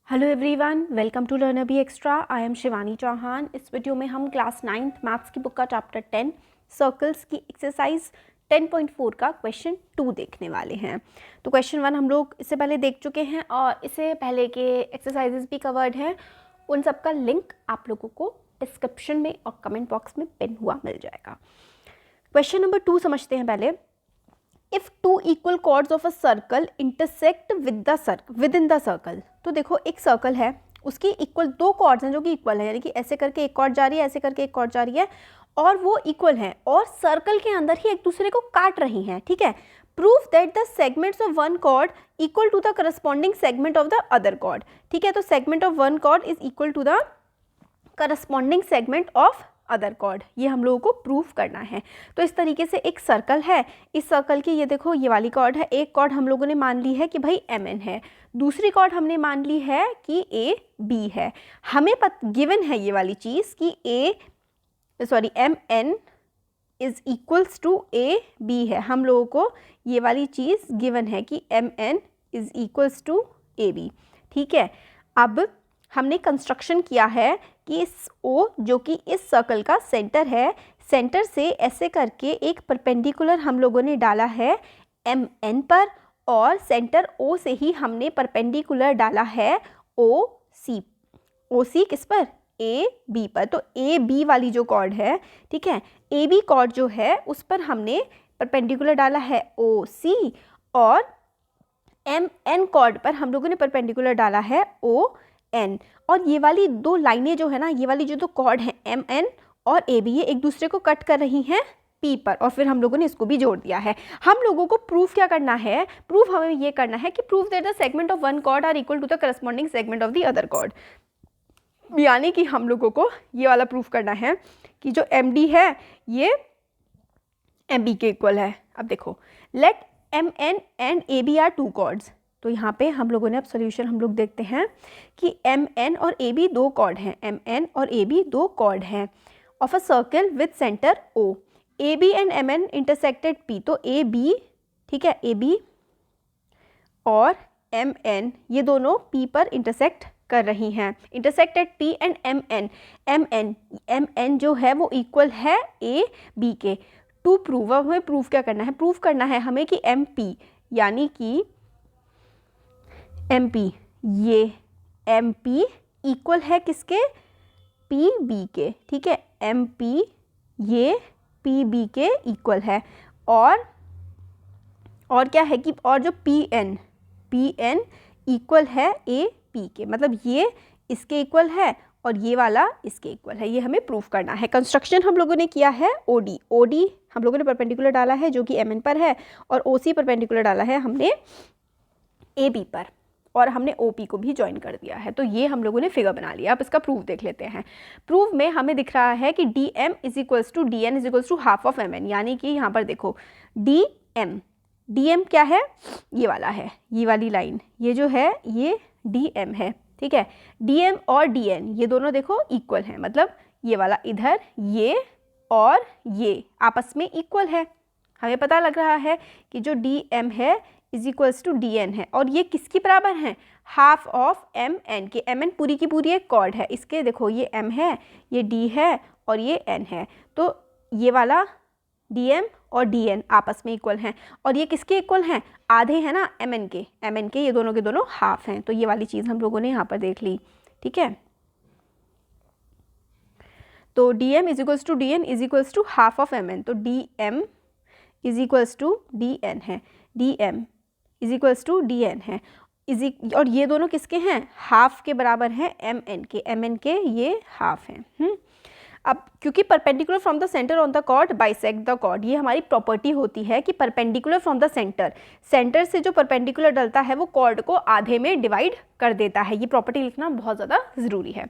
Hello everyone, welcome to learner B extra. I am Shivani Chauhan. इस video में हम class 9th maths की book का चैप्टर 10 सर्कल्स की एक्सरसाइज 10.4 का क्वेश्चन 2 देखने वाले हैं। तो क्वेश्चन 1 हम लोग इससे पहले देख चुके हैं और इससे पहले के एक्सरसाइजेस भी कवर्ड हैं। उन सब का लिंक आप लोगों को डिस्क्रिप्शन में और कमेंट बॉक्स में पिन हुआ मिल जाएगा। क्वेश्चन नंबर 2 समझते हैं पहले। If two equal chords of a circle intersect within the circle. तो देखो एक सर्कल है, उसकी इक्वल दो कॉर्ड्स हैं जो कि इक्वल है, यानी कि ऐसे करके एक कॉर्ड जा रही है, ऐसे करके एक कॉर्ड जा रही है और वो इक्वल है और सर्कल के अंदर ही एक दूसरे को काट रही हैं। ठीक है, proof that the segments of one chord equal to the corresponding segment of the other chord. ठीक है, तो segment of one chord is equal to the corresponding segment of other chord, ये हम लोगों को प्रूफ करना है। तो इस तरीके से एक सर्कल है, इस सर्कल की ये देखो ये वाली कॉर्ड है, एक कॉर्ड हम लोगों ने मान ली है कि भाई MN है, दूसरी कॉर्ड हमने मान ली है कि AB है। हमें गिवन है ये वाली चीज़ कि MN is equals to AB है। हम लोगों को ये वाली चीज़ गिवन है कि MN is equals to AB। ठीक है, अब हमने कंस्ट्रक्शन किया है कि इस O जो कि इस सर्कल का सेंटर है, सेंटर से ऐसे करके एक परपेंडिकुलर हम लोगों ने डाला है MN पर और सेंटर O से ही हमने परपेंडिकुलर डाला है OC किस पर? AB पर। तो AB वाली जो कॉर्ड है, ठीक है, AB कॉर्ड जो है उस पर हमने परपेंडिकुलर डाला है OC और MN कॉर्ड पर हम लोगों ने परपेंडिकुलर डाला है ON। और ये वाली दो लाइनें जो है ना, ये वाली जो दो कॉर्ड हैं MN और AB, ये एक दूसरे को कट कर रही हैं P पर और फिर हम लोगों ने इसको भी जोड़ दिया है। हम लोगों को प्रूफ क्या करना है? प्रूफ हमें ये करना है कि proof that the segment of one chord are equal to the corresponding segment of the other chord. यानी कि हम लोगों को ये वाला प्रूफ करना है कि जो MD है ये MB के इक्वल है। अब देखो, let MN and AB are two chords. तो यहाँ पे हम लोगों ने अब सोल्यूशन हम लोग देखते हैं कि MN और AB दो कॉर्ड हैं, MN और AB दो कॉर्ड हैं of a circle with centre O। AB and MN intersected P। तो AB, ठीक है, AB और MN ये दोनों P पर इंटरसेक्ट कर रही हैं। इंटरसेक्टेड P एंड MN जो है वो इक्वल है AB के। टू प्रूव, अब हमें प्रूफ क्या करना है? प्रूफ करना है हमें कि MP यानी कि MP, ये MP इक्वल है किसके? PB के। ठीक है, MP ये PB के इक्वल है और क्या है कि और जो PN इक्वल है AP के, मतलब ये इसके इक्वल है और ये वाला इसके इक्वल है। ये हमें प्रूफ करना है। कंस्ट्रक्शन हम लोगों ने किया है OD हम लोगों ने परपेंडिकुलर डाला है जो कि MN पर है और OC परपेंडिकुलर डाला है हमने AB पर और हमने OP को भी ज्वाइन कर दिया है। तो ये हम लोगों ने फिगर बना लिया। अब इसका प्रूफ देख लेते हैं। प्रूफ में हमें दिख रहा है कि DM is equals to DN is equals to half of MN, यानी कि यहाँ पर देखो DM क्या है? ये वाला है, ये वाली लाइन, ये जो है ये DM है। ठीक है, DM और DN ये दोनों देखो इक्वल हैं, मतलब ये वाला इधर, ये और ये आपस में इक्वल है। हमें पता लग रहा है कि जो DM है इज इक्वल्स टू DN है और ये किसकी बराबर हैं? हाफ ऑफ MN के। MN पूरी की पूरी एक कॉर्ड है, इसके देखो ये M है, ये D है और ये N है। तो ये वाला DM और DN आपस में इक्वल हैं और ये किसके इक्वल हैं? आधे हैं ना MN के, ये दोनों के दोनों हाफ हैं। तो ये वाली चीज़ हम लोगों ने यहाँ पर देख ली। ठीक है, तो DM is equals to DN is equals to half of MN। तो DM is equals to DN है, DM is equals to DN है और ये दोनों किसके हैं? हाफ के बराबर हैं MN के ये हाफ हैं। अब क्योंकि perpendicular from the centre on the chord bisect the chord, ये हमारी प्रॉपर्टी होती है कि परपेंडिकुलर फ्रॉम द सेंटर से जो परपेंडिकुलर डलता है वो कॉर्ड को आधे में डिवाइड कर देता है। ये प्रॉपर्टी लिखना बहुत ज़्यादा ज़रूरी है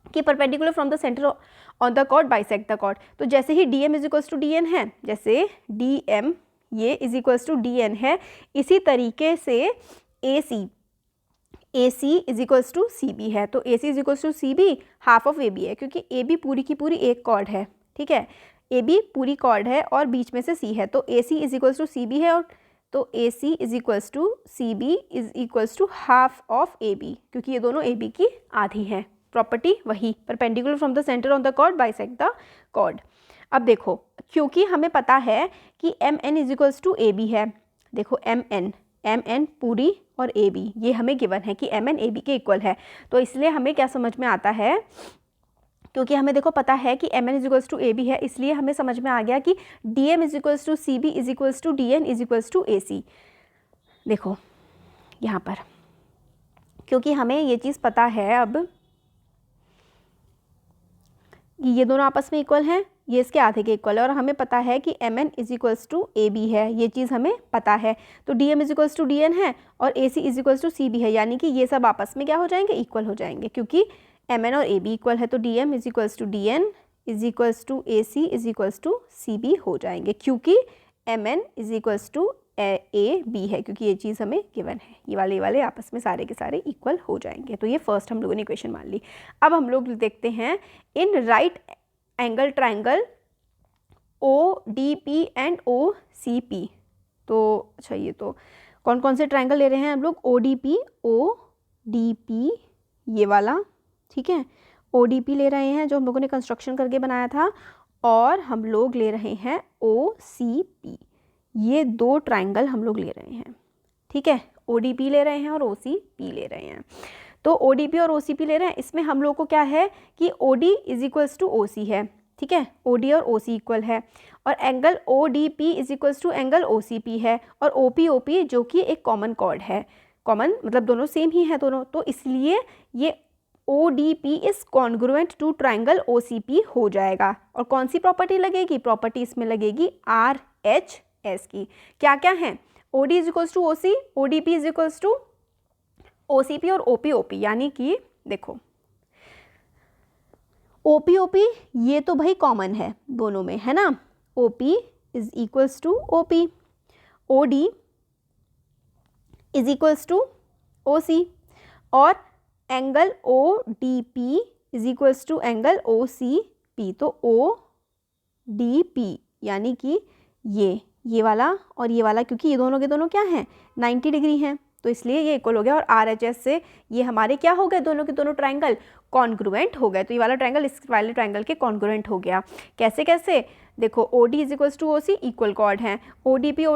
कि perpendicular from the centre on the chord bisect the chord. तो जैसे ही DM is equals to DN है, जैसे DM ये इज इक्वल्स टू DN है, इसी तरीके से AC is equals to CB है। तो AC is equals to CB half of AB है, क्योंकि AB पूरी की पूरी एक कॉर्ड है। ठीक है, AB पूरी कॉर्ड है और बीच में से C है, तो AC is equals to CB है और तो AC is equals to CB is equals to half of AB, क्योंकि ये दोनों AB की आधी है। प्रॉपर्टी वही, perpendicular from the centre on the chord bisect the chord. अब देखो, क्योंकि हमें पता है कि MN is equals to AB है, देखो MN पूरी और AB ये हमें गिवन है कि MN AB के इक्वल है, तो इसलिए हमें क्या समझ में आता है, क्योंकि हमें देखो पता है कि MN is equals to AB है, इसलिए हमें समझ में आ गया कि DM is equals to CB is equals to DN is equals to AC। देखो यहाँ पर, क्योंकि हमें ये चीज़ पता है अब कि ये दोनों आपस में इक्वल हैं, ये इसके आधे के इक्वल है, और हमें पता है कि MN is equals to AB है, ये चीज़ हमें पता है। तो DM is equals to DN है और AC is equals to CB है, यानी कि ये सब आपस में क्या हो जाएंगे, इक्वल हो जाएंगे, क्योंकि MN और AB इक्वल है, तो DM is equals to DN is equals to AC is equals to CB हो जाएंगे, क्योंकि MN is equals to AB है, क्योंकि ये चीज़ हमें गिवन है। ये वाले आपस में सारे के सारे इक्वल हो जाएंगे। तो ये फर्स्ट हम लोगों ने इक्वेशन मान ली। अब हम लोग देखते हैं in right angle triangle ODP and OCP। तो अच्छा, ये तो कौन कौन से ट्राइंगल ले रहे हैं हम लोग, ODP ये वाला, ठीक है, ODP ले रहे हैं जो हम लोगों ने कंस्ट्रक्शन करके बनाया था, और हम लोग ले रहे हैं OCP। ये दो ट्राइंगल हम लोग ले रहे हैं, ठीक है, ODP ले रहे हैं और OCP ले रहे हैं। तो ODP और OCP ले रहे हैं, इसमें हम लोग को क्या है कि OD is equals to OC है, ठीक है, OD और OC इक्वल है, और angle ODP is equals to angle OCP है, और OP जो कि एक कॉमन कॉर्ड है, कॉमन मतलब दोनों सेम ही है दोनों, तो इसलिए ये ODP is congruent to triangle OCP हो जाएगा। और कौन सी प्रॉपर्टी लगेगी, प्रॉपर्टी इसमें लगेगी RHS की। क्या क्या है, OD is equals to OC, ODP is equals to OCP और OP यानी कि देखो OP ये तो भाई कॉमन है दोनों में, है ना, OP is equals to OP, OD is equals to OC, और angle ODP is equals to angle OCP। तो ODP यानी कि ये वाला और ये वाला, क्योंकि ये दोनों के दोनों क्या हैं, 90 डिग्री हैं, तो इसलिए ये इक्वल हो गया, और RHS से ये हमारे क्या हो गए, दोनों के दोनों ट्राइंगल कॉन्ग्रुएंट हो गए। तो ये वाला ट्राइंगल इस वाले ट्राइंगल के कॉन्ग्रुएंट हो गया। कैसे कैसे, देखो OD is equals to OC equal chord हैं, ODP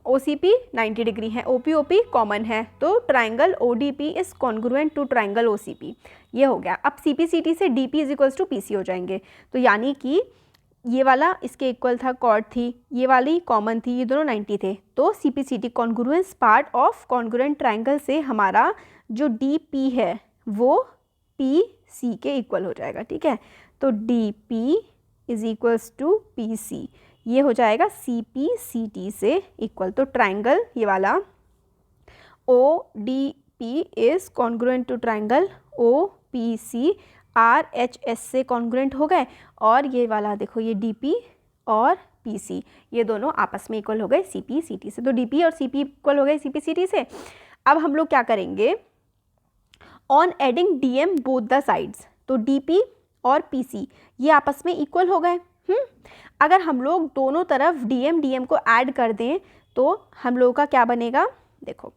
OCP 90 डिग्री है, OP कॉमन है, तो triangle ODP is congruent to triangle OCP। ये हो गया। अब CPCT से DP is equals to PC हो जाएंगे, तो यानी कि ये वाला इसके इक्वल था, कॉर्ड थी, ये वाली कॉमन थी, ये दोनों 90 थे, तो CPCT congruence part of congruent triangle से हमारा जो DP है वो PC के इक्वल हो जाएगा, ठीक है, तो DP is equals to PC, ये हो जाएगा CPCT से इक्वल। तो ट्राइंगल ये वाला ODP is congruent to triangle OPC RHS से कॉन्ग्रुएंट हो गए, और ये वाला देखो ये DP और PC ये दोनों आपस में इक्वल हो गए CPCT से। तो DP और CP इक्वल हो गए CPCT से। अब हम लोग क्या करेंगे, on adding DM both the sides, तो DP और PC ये आपस में इक्वल हो गए। अगर हम लोग दोनों तरफ DM को ऐड कर दें तो हम लोगों का क्या बनेगा, देखो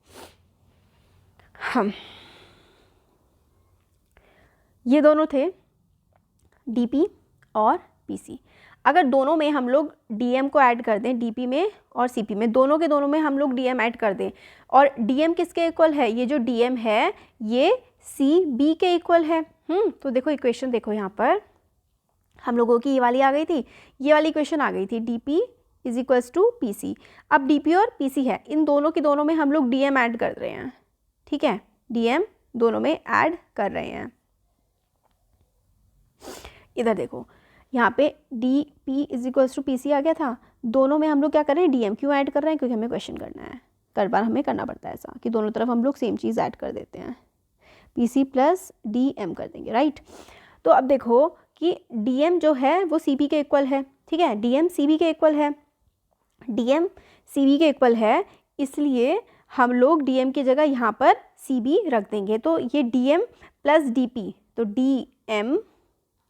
हम ये दोनों थे DP और PC, अगर दोनों में हम लोग DM को ऐड कर दें, DP में और CP में, दोनों के दोनों में हम लोग DM ऐड कर दें, और DM किसके इक्वल है, ये जो DM है ये CB के इक्वल है। तो देखो इक्वेशन देखो, यहाँ पर हम लोगों की ये वाली आ गई थी, ये वाली इक्वेशन आ गई थी, DP is equals to PC। अब DP और PC है, इन दोनों के दोनों में हम लोग DM ऐड कर रहे हैं, ठीक है, DM दोनों में ऐड कर रहे हैं। इधर देखो यहाँ पे DP is equals to PC आ गया था, दोनों में हम लोग क्या कर रहे हैं, DM क्यों ऐड कर रहे हैं, क्योंकि हमें क्वेश्चन करना है, कई बार हमें करना पड़ता है ऐसा कि दोनों तरफ हम लोग सेम चीज़ ऐड कर देते हैं, PC प्लस DM कर देंगे, राइट। तो अब देखो कि DM जो है वो CP के इक्वल है, ठीक है, DM CB के इक्वल है, DM CB के इक्वल है, इसलिए हम लोग DM की जगह यहाँ पर CB रख देंगे, तो ये DM प्लस DP, तो DM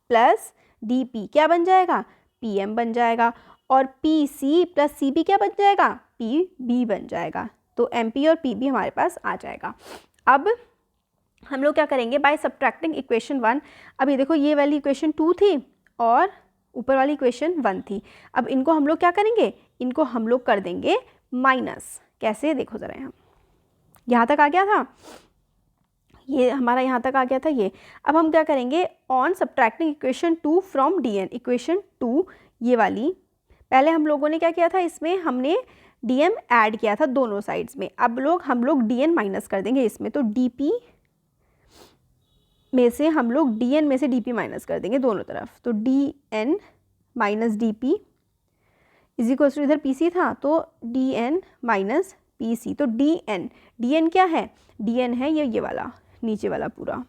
प्लस DP क्या बन जाएगा, PM बन जाएगा, और P C plus C B क्या बन जाएगा, पी बी बन जाएगा। तो एम पी और पी बी हमारे पास आ जाएगा। अब हम लोग क्या करेंगे, बाय सब्ट्रैक्टिंग इक्वेशन 1। अब ये देखो ये वाली इक्वेशन 2 थी और ऊपर वाली इक्वेशन 1 थी। अब इनको हम लोग क्या करेंगे, इनको हम लोग कर देंगे माइनस। कैसे, देखो ज़रा, यहाँ तक आ गया था, ये हमारा यहाँ तक आ गया था ये। अब हम क्या करेंगे, on subtracting equation 2 from D N, equation 2 ये वाली, पहले हम लोगों ने क्या किया था, इसमें हमने डी एम ऐड किया था दोनों साइड्स में। अब हम लोग डी एन माइनस कर देंगे इसमें, तो डी पी में से हम लोग डी एन में से डी पी माइनस कर देंगे दोनों तरफ। तो D N minus D P is equals to, इधर पी सी था तो D N minus P C. तो डी एन क्या है, डी एन है ये वाला नीचे वाला पूरा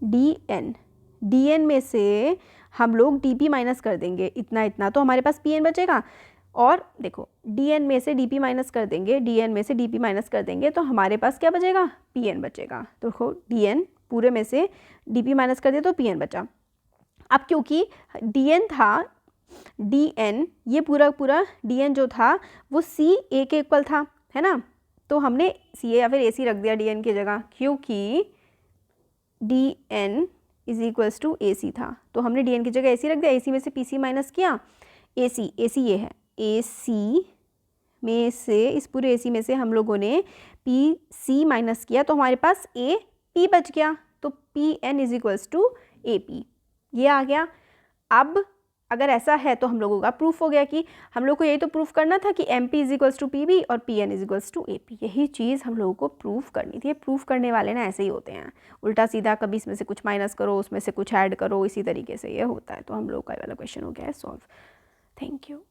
डी एन में से हम लोग डी पी माइनस कर देंगे इतना इतना, तो हमारे पास पी एन बचेगा। और देखो डी एन में से डी पी माइनस कर देंगे, डी एन में से डी पी माइनस कर देंगे तो हमारे पास क्या बचेगा, पी एन बचेगा। तो देखो डी एन पूरे में से डी पी माइनस कर दिया तो पी एन बचा। अब क्योंकि डी एन था, डी एन ये पूरा डी एन जो था वो सी ए के इक्वल था, है ना, तो हमने सी ए या फिर ए सी रख दिया डी एन की जगह, क्योंकि D N is equals to A C था तो हमने डी एन की जगह ए सी रख दिया। ए सी में से पी सी माइनस किया, ए सी ये है, ए सी में से, इस पूरे ए सी में से हम लोगों ने पी सी माइनस किया तो हमारे पास ए पी बच गया। तो P N is equals to A P, ये आ गया। अब अगर ऐसा है तो हम लोगों का प्रूफ हो गया कि हम लोग को यही तो प्रूफ करना था कि M P is equals to P B और P N is equals to A P, यही चीज़ हम लोगों को प्रूफ करनी थी। प्रूफ करने वाले ना ऐसे ही होते हैं, उल्टा सीधा, कभी इसमें से कुछ माइनस करो उसमें से कुछ ऐड करो, इसी तरीके से ये होता है। तो हम लोग का वाला क्वेश्चन हो गया है सॉल्व। Thank you.